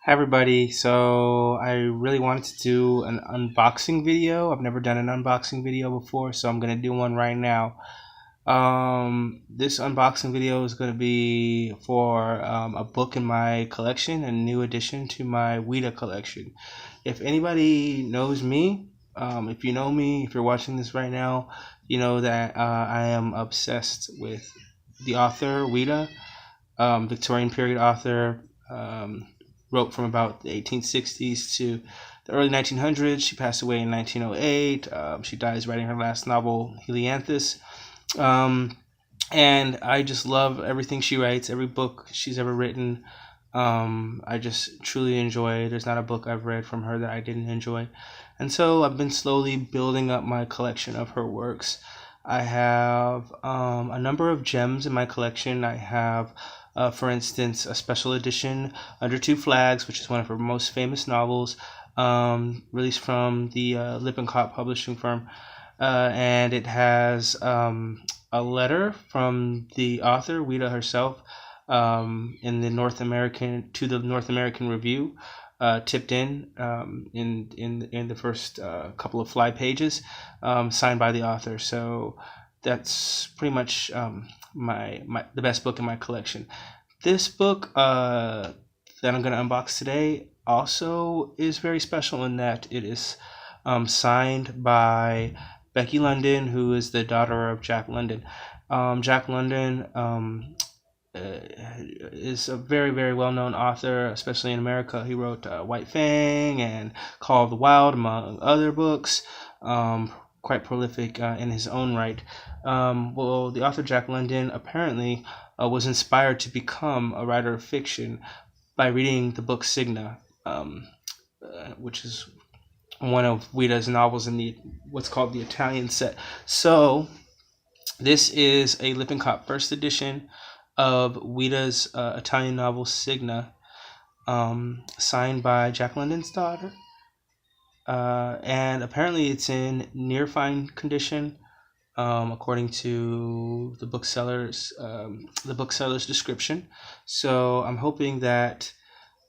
Hi everybody. So I really wanted to do an unboxing video. I've never done an unboxing video before, so I'm gonna do one right now. This unboxing video is gonna be for a book in my collection, a new addition to my Ouida collection. If anybody knows me, if you know me, if you're watching this right now, you know that I am obsessed with the author Ouida, Victorian period author. Wrote from about the 1860s to the early 1900s. She passed away in 1908. She dies writing her last novel, Helianthus. And I just love everything she writes, every book she's ever written. I just truly enjoy. There's not a book I've read from her that I didn't enjoy. And so I've been slowly building up my collection of her works. I have a number of gems in my collection. I have, for instance, a special edition, Under Two Flags, which is one of her most famous novels, released from the Lippincott publishing firm. And it has a letter from the author, Ouida herself, in the North American Review, tipped in the first couple of fly pages, signed by the author. So that's pretty much the best book in my collection. This book that I'm going to unbox today also is very special in that it is signed by Becky London, who is the daughter of Jack London. Jack London is a very, very well-known author, especially in America. He wrote White Fang and Call of the Wild, among other books. Quite prolific in his own right. Well, the author Jack London apparently was inspired to become a writer of fiction by reading the book Signa, which is one of Ouida's novels in the what's called the Italian set. So this is a Lippincott first edition of Ouida's Italian novel Signa, signed by Jack London's daughter. And apparently it's in near fine condition, according to the bookseller's description. So I'm hoping that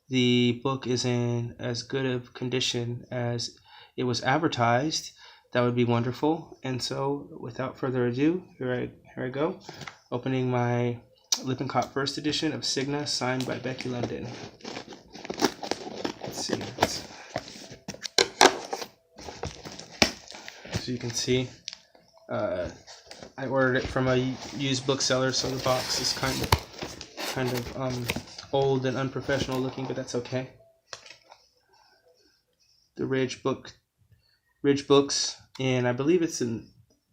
the book is in as good of condition as it was advertised. That would be wonderful. And so without further ado, here I go, opening my Lippincott first edition of Signa, signed by Becky London. Let's see. So you can see, I ordered it from a used bookseller, so the box is kind of old and unprofessional looking, but that's okay. The Ridge Books, and I believe it's in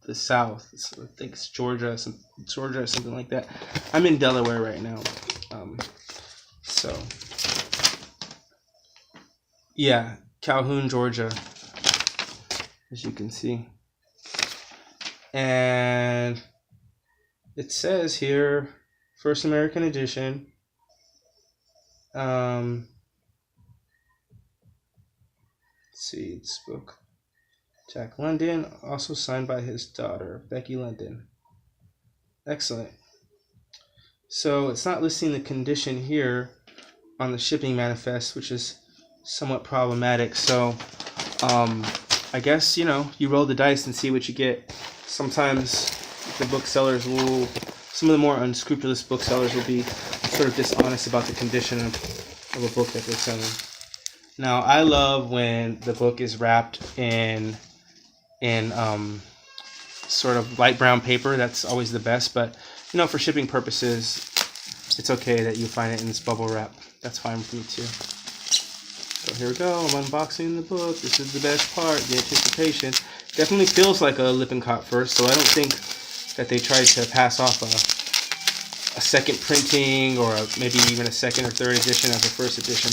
the South. I think it's Georgia or something like that. I'm in Delaware right now, so yeah, Calhoun, Georgia, as you can see. And it says here, first American edition. Let's see, this book, Jack London, also signed by his daughter, Becky London. Excellent. So it's not listing the condition here on the shipping manifest, which is somewhat problematic. So I guess, you roll the dice and see what you get. Sometimes the booksellers some of the more unscrupulous booksellers will be sort of dishonest about the condition of a book that they're selling. Now, I love when the book is wrapped in sort of light brown paper. That's always the best, but for shipping purposes, it's okay that you find it in this bubble wrap. That's fine with me too. So here we go, I'm unboxing the book. This is the best part, the anticipation. Definitely feels like a Lippincott first, so I don't think that they tried to pass off a second printing or maybe even a second or third edition of the first edition.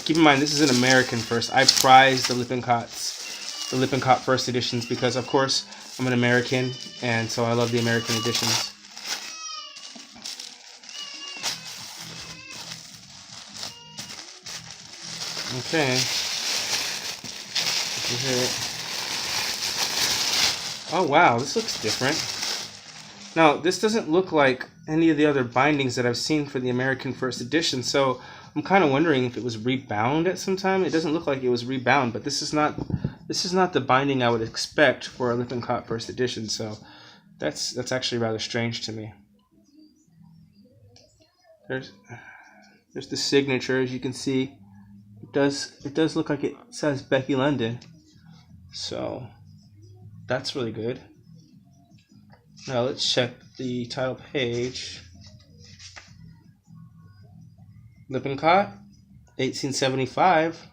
Keep in mind, this is an American first. I prize the Lippincott first editions because, of course, I'm an American, and so I love the American editions. Okay. This is it. Oh wow, this looks different. Now, this doesn't look like any of the other bindings that I've seen for the American first edition, so I'm kind of wondering if it was rebound at some time. It doesn't look like it was rebound, but this is not the binding I would expect for a Lippincott first edition. So that's actually rather strange to me. There's the signature, as you can see. It does look like it says Becky London. So that's really good. Now let's check the title page. Lippincott, 1875.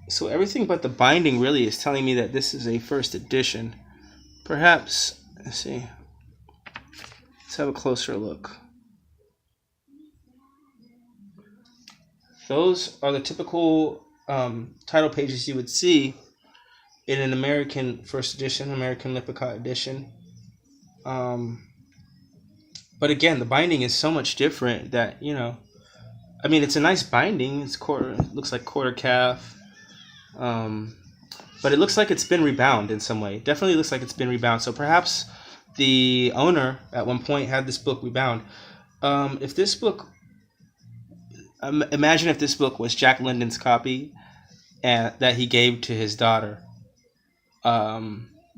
So everything but the binding really is telling me that this is a first edition. Perhaps, let's see. Let's have a closer look. Those are the typical title pages you would see in an American first edition, American Lippincott edition. But again, the binding is so much different that, I mean, it's a nice binding. It looks like quarter calf. But it looks like it's been rebound in some way. Definitely looks like it's been rebound. So perhaps the owner at one point had this book rebound. If this book, imagine if this book was Jack London's copy and that he gave to his daughter,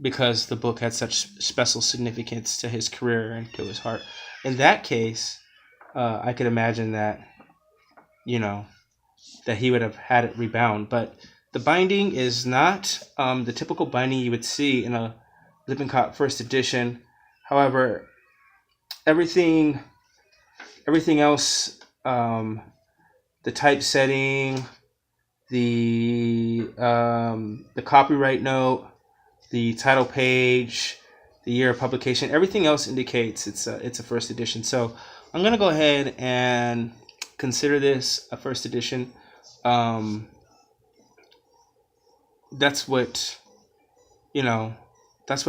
because the book had such special significance to his career and to his heart. In that case, I could imagine that, that he would have had it rebound. But the binding is not the typical binding you would see in a Lippincott first edition. However, everything else, the typesetting, the copyright note, the title page, the year of publication, everything else indicates it's a first edition. So I'm gonna go ahead and consider this a first edition. That's what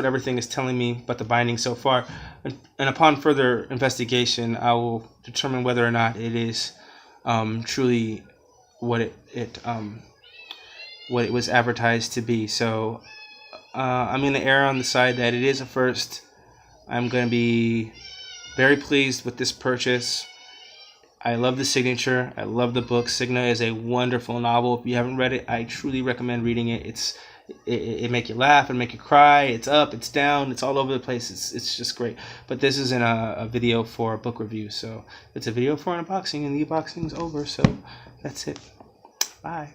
everything is telling me but the binding so far, and upon further investigation I will determine whether or not it is truly what it was advertised to be. So I'm going to err on the side that it is a first. I'm going to be very pleased with this purchase. I love the signature. I love the book. Signa is a wonderful novel. If you haven't read it, I truly recommend reading it. It make you laugh and make you cry. It's up, it's down, it's all over the place. It's just great. But this isn't a video for a book review. So it's a video for an unboxing, and the unboxing's over. So that's it. Bye.